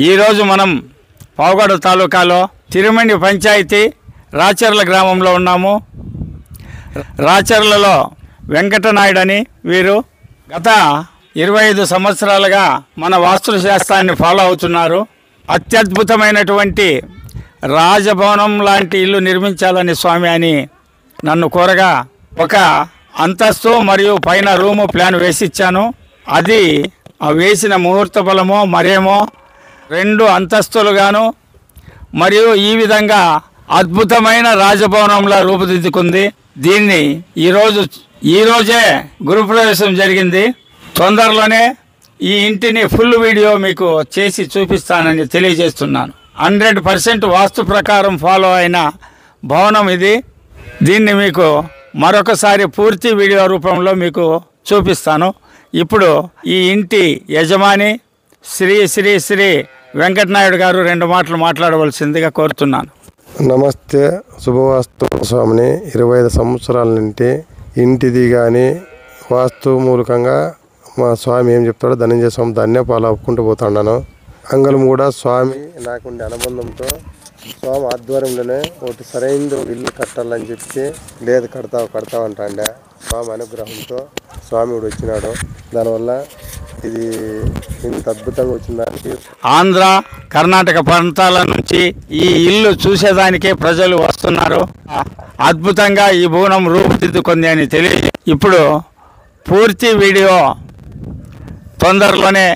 ఈరోజు మనం పావుగడ తాలూకాలో తిరుమండి పంచాయతీ రాచర్ల గ్రామంలో ఉన్నాము. రాచర్లలో వెంకటనాయుడు అని వీరు గత 25 సంవత్సరాలుగా మన వాస్తుశాస్త్రాన్ని ఫాలో అవుతున్నారు. అత్యద్భుతమైనటువంటి రాజభవనం లాంటి ఇల్లు నిర్మించాలని స్వామి అని నన్ను కోరగా ఒక అంతస్తు మరియు పైన రూము ప్లాన్ వేసిచ్చాను. అది ఆ వేసిన ముహూర్త బలమో మరేమో 2 అంతస్తులుగాను మరియు ఈ విధంగా అద్భుతమైన రాజభవనంలా రూపుదిద్దుకుంది. దీన్ని ఈరోజే గృహప్రవేశం జరిగింది. తొందరలోనే ఈ ఇంటిని ఫుల్ వీడియో మీకు చేసి చూపిస్తానని తెలియజేస్తున్నాను. 100% వాస్తు ప్రకారం ఫాలో అయిన భవనం ఇది. దీన్ని మీకు మరొకసారి పూర్తి వీడియో రూపంలో మీకు చూపిస్తాను. ఇప్పుడు ఈ ఇంటి యజమాని శ్రీ శ్రీ శ్రీ వెంకటనాయుడు గారు 2 మాటలు మాట్లాడవలసిందిగా కోరుతున్నాను. నమస్తే. శుభవాస్తు స్వామిని 25 సంవత్సరాల నుండి ఇంటిది కానీ వాస్తు మూలకంగా మా స్వామి ఏం చెప్తాడో ధనంజయ స్వామి దాన్నే ఫాలో అవ్వుకుంటూ పోతున్నాను. అంగళం కూడా స్వామి నాకుండే అనుబంధంతో స్వామి ఆధ్వర్యంలోనే ఒకటి సరైన ఇల్లు కట్టాలని చెప్పి లేదు కడతావు అంటాండే స్వామి అనుగ్రహంతో స్వామి కూడా వచ్చినాడు. దానివల్ల ఇది ఇంత అద్భుతంగా వచ్చిందానికి ఆంధ్ర కర్ణాటక ప్రాంతాల నుంచి ఈ ఇల్లు చూసేదానికే ప్రజలు వస్తున్నారు. అద్భుతంగా ఈ భవనం రూపుదిద్దుకుంది అని తెలియ ఇప్పుడు పూర్తి వీడియో తొందరలోనే